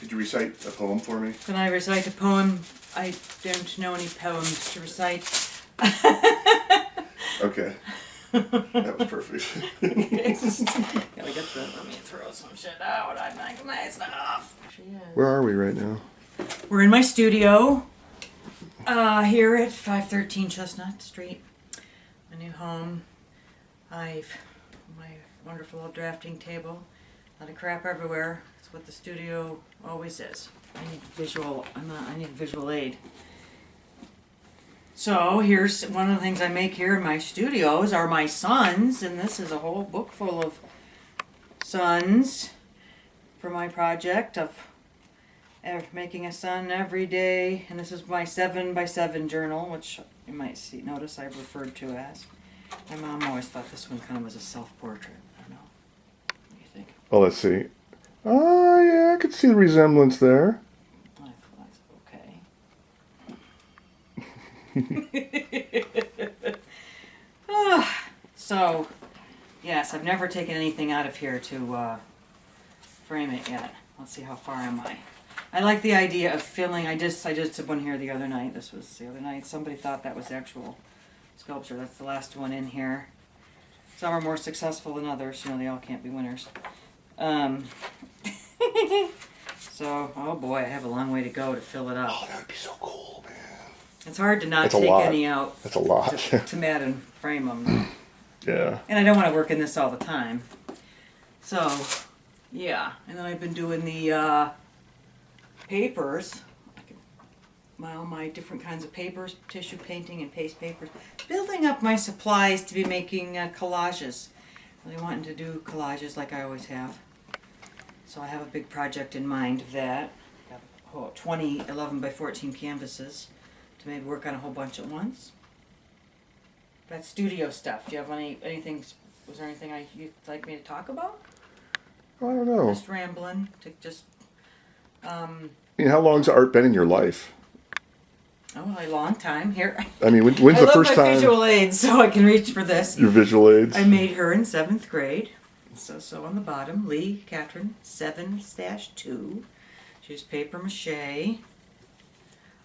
Could you recite a poem for me? Can I recite a poem? I don't know any poems to recite. Okay. That was perfect. Gotta get let me throw some shit out. I like my stuff. Where are we right now? We're in my studio, here at 513 Chestnut Street, my new home. I've my wonderful old drafting table. A lot of crap everywhere. It's what the studio always is. I need a visual aid. So here's one of the things I make here in my studios are my suns, and this is a whole book full of suns for my project of making a sun every day. And this is my 7x7 journal, which you might notice I've referred to as. My mom always thought this one kind of was a self-portrait. I don't know. What do you think? Oh, let's see. Oh, yeah, I could see the resemblance there. I thought, okay. So, yes, I've never taken anything out of here to frame it yet. Let's see how far am I. I like the idea of filling. I just did one here the other night. This was the other night. Somebody thought that was actual sculpture. That's the last one in here. Some are more successful than others. You know, they all can't be winners. So, oh boy, I have a long way to go to fill it up. Oh, that would be so cool, man. It's hard to not take any out. That's a lot. To mat and frame them. Yeah. And I don't want to work in this all the time. So, yeah. And then I've been doing the papers. My different kinds of papers, tissue painting and paste papers. Building up my supplies to be making collages. Really wanting to do collages like I always have. So I have a big project in mind of that. Got 20 11x14 canvases to maybe work on a whole bunch at once. That's studio stuff. Do you have anything? Was there anything you'd like me to talk about? I don't know. Just rambling to just. I mean, how long's art been in your life? Oh, a long time here. I mean, when's the first time? I love my visual aids, so I can reach for this. Your visual aids. I made her in 7th grade. So on the bottom, Leigh Cattran 7-2. She's paper mache.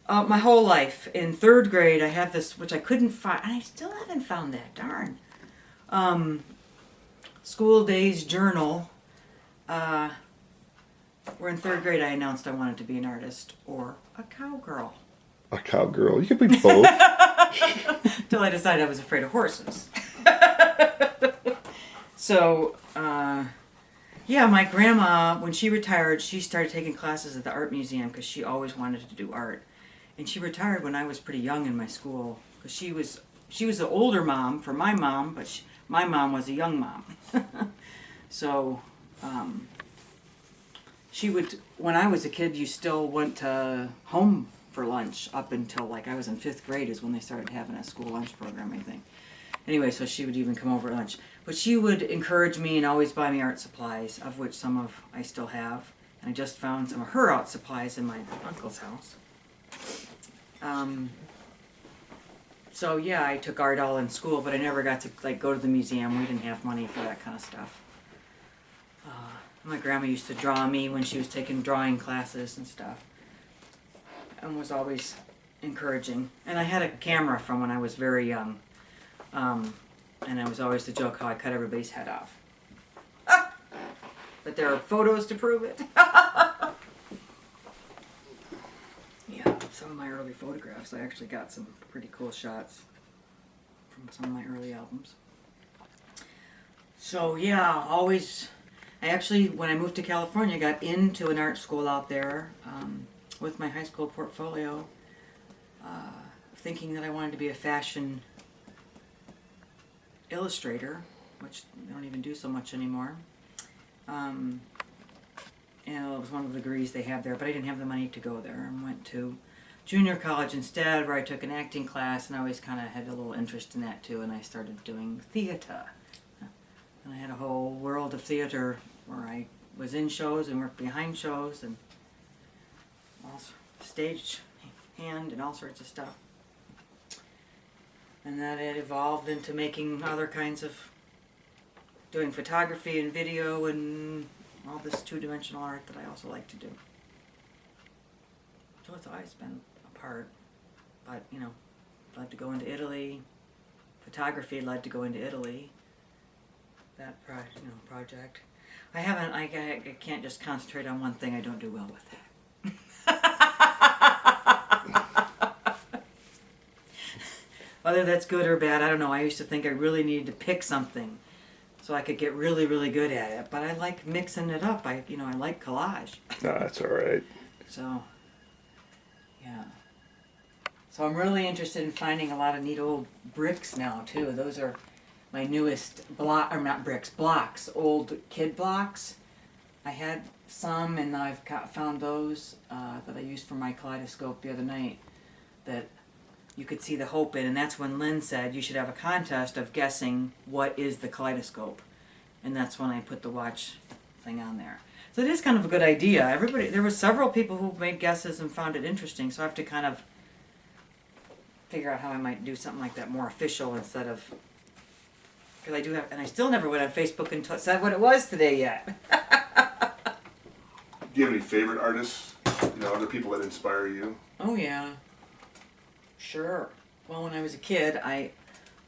My whole life. In 3rd grade, I have this, which I couldn't find. I still haven't found that. Darn. School days journal. Where in 3rd grade, I announced I wanted to be an artist or a cowgirl. A cowgirl. You could be both. Till I decided I was afraid of horses. So, yeah, my grandma, when she retired, she started taking classes at the art museum because she always wanted to do art. And she retired when I was pretty young in my school because she was the older mom for my mom, but my mom was a young mom. So, she would, when I was a kid, you still went home for lunch up until like I was in 5th grade is when they started having a school lunch program, I think. Anyway, so she would even come over at lunch. But she would encourage me and always buy me art supplies, of which some of I still have. And I just found some of her art supplies in my uncle's house. So yeah, I took art all in school, but I never got to like go to the museum. We didn't have money for that kind of stuff. My grandma used to draw me when she was taking drawing classes and stuff. And was always encouraging. And I had a camera from when I was very young. And it was always the joke how I cut everybody's head off. But there are photos to prove it. Yeah, some of my early photographs. I actually got some pretty cool shots from some of my early albums. So yeah, always. I actually, when I moved to California, got into an art school out there with my high school portfolio, thinking that I wanted to be a fashion illustrator, which I don't even do so much anymore. And it was one of the degrees they have there, but I didn't have the money to go there and went to junior college instead, where I took an acting class, and I always kind of had a little interest in that too, and I started doing theater. And I had a whole world of theater where I was in shows and worked behind shows and all stage hand and all sorts of stuff. And that it evolved into making other kinds of doing photography and video and all this two-dimensional art that I also like to do. always been a part. But, you know, I'd like to go into Italy. Photography, I'd like to go into Italy. That project. I can't just concentrate on one thing. I don't do well with that. Whether that's good or bad, I don't know. I used to think I really needed to pick something so I could get really, really good at it. But I like mixing it up. I like collage. No, that's all right. So, yeah. So I'm really interested in finding a lot of neat old bricks now too. Those are my newest blocks, old kid blocks. I had some, and I've found those that I used for my kaleidoscope the other night that you could see the hope in, and that's when Lynn said you should have a contest of guessing what is the kaleidoscope, and that's when I put the watch thing on there. So it is kind of a good idea. There were several people who made guesses and found it interesting, so I have to kind of figure out how I might do something like that more official instead of, because I do have, and I still never went on Facebook and said what it was today yet. Do you have any favorite artists? Other people that inspire you? Oh yeah, sure. Well, when I was a kid, I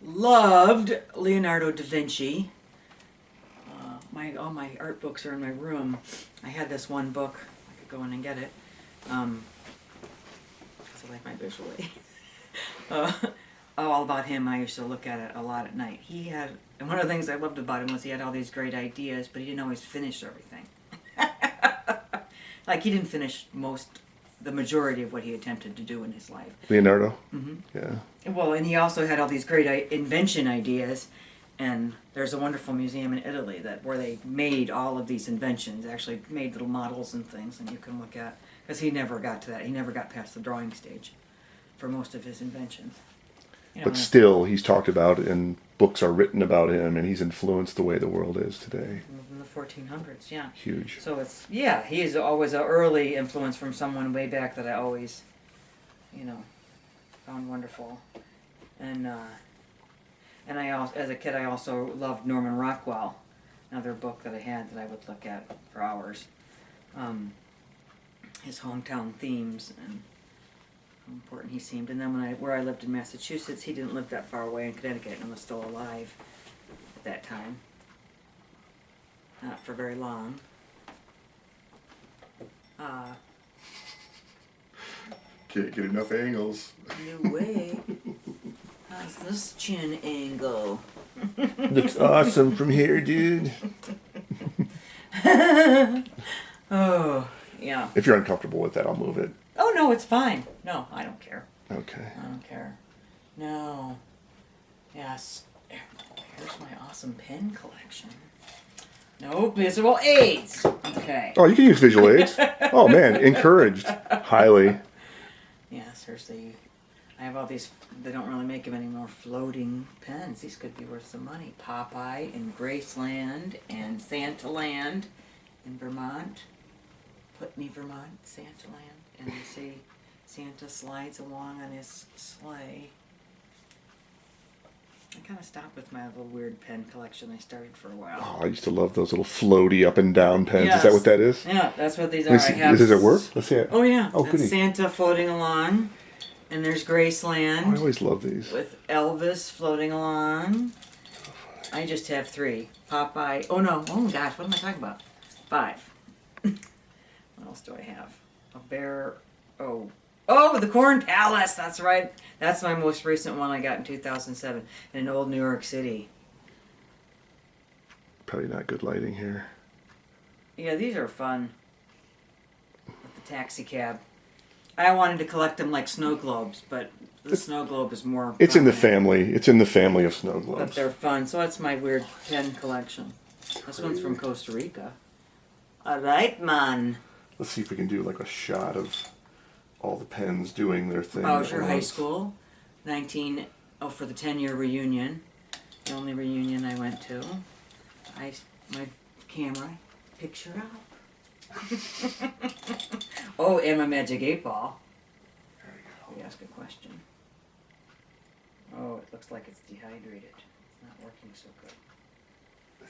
loved Leonardo da Vinci. All my art books are in my room. I had this one book. I could go in and get it. Because I like my visual aid. All about him. I used to look at it a lot at night. And one of the things I loved about him was he had all these great ideas, but he didn't always finish everything. Like, he didn't finish the majority of what he attempted to do in his life. Leonardo? Mm-hmm. Yeah. Well, and he also had all these great invention ideas, and there's a wonderful museum in Italy where they made all of these inventions, actually made little models and things, and you can look at, because he never got to that. He never got past the drawing stage for most of his inventions. But still, he's talked about, and books are written about him, and he's influenced the way the world is today. In the 1400s, yeah. Huge. So he is always an early influence from someone way back that I always, found wonderful. And as a kid, I also loved Norman Rockwell, another book that I had that I would look at for hours. His hometown themes and how important he seemed. And then where I lived in Massachusetts, he didn't live that far away in Connecticut and was still alive at that time. Not for very long. Can't get enough angles. No way. How's this chin angle? Looks awesome from here, dude. Oh, yeah. If you're uncomfortable with that, I'll move it. Oh, no, it's fine. No, I don't care. Okay. I don't care. No. Yes. Here's my awesome pen collection. No visible aids. Okay. Oh, you can use visual aids. Oh, man. Encouraged. Highly. Yes, I have all these, they don't really make them anymore, floating pens. These could be worth some money. Popeye in Graceland and Santaland in Vermont. Putney, Vermont, Santaland. And you see Santa slides along on his sleigh. I kind of stopped with my little weird pen collection I started for a while. Oh, I used to love those little floaty up and down pens. Yes. Is that what that is? Yeah, that's what these are. Does it work? Let's see it. Oh, yeah. Oh, That's goody. Santa floating along. And there's Graceland. Oh, I always love these. With Elvis floating along. I just have 3. Popeye. Oh, no. Oh, gosh. What am I talking about? 5. What else do I have? A bear. Oh, the Corn Palace. That's right. That's my most recent one I got in 2007 in old New York City. Probably not good lighting here. Yeah, these are fun. With the taxi cab. I wanted to collect them like snow globes, but the snow globe is more It's in the prominent. family. It's in the family of snow But globes. they're fun. So that's my weird pen collection. This one's from Costa Rica. All right, man. Let's see if we can do like a shot of all the pens doing their thing. Oh, sure. at High once. school. For the 10-year reunion. The only reunion I went to. My camera. Picture up. Oh, and my magic 8-ball. There you We ask a question. Oh, it looks like it's dehydrated. It's not working so good.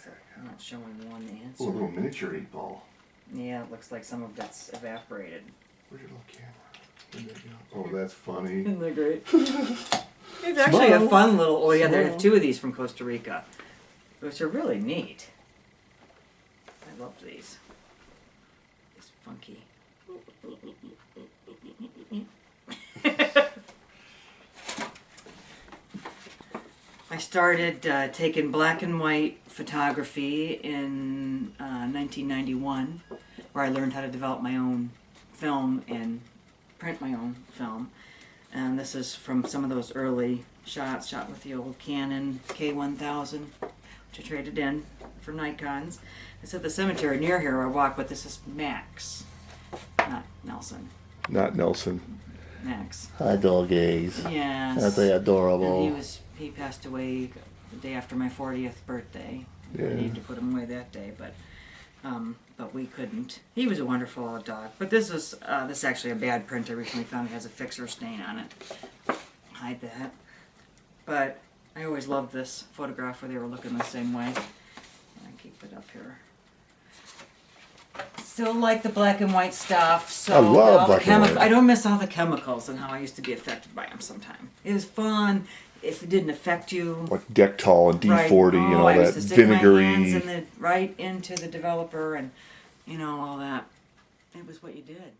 go. I'm not showing one answer. Oh, a little miniature 8-ball. Yeah, it looks like some of that's evaporated. Where's your little camera? Oh, that's funny. Isn't that great? It's actually a fun little. Oh yeah, they have two of these from Costa Rica, which are really neat. I love these. It's funky. I started taking black and white photography in 1991, where I learned how to develop my own film and print my own film. And this is from some of those early shots, shot with the old Canon K1000, which I traded in for Nikons. It's at the cemetery near here where I walk, but this is Max, not Nelson. Not Nelson. Max. Hi, doggies. Yes. Aren't they adorable? And he passed away the day after my 40th birthday. Yeah. We needed to put him away that day, but we couldn't. He was a wonderful dog. But this is actually a bad print I recently found. It has a fixer stain on it. Hide that. But I always loved this photograph where they were looking the same way. I keep it up here. Still like the black and white stuff. So I love black and white. I don't miss all the chemicals and how I used to be affected by them sometimes. It was fun if it didn't affect you. Like Dectol and D40 Right. and all I that used to stick my hands vinegary. right into the developer and all that. It was what you did.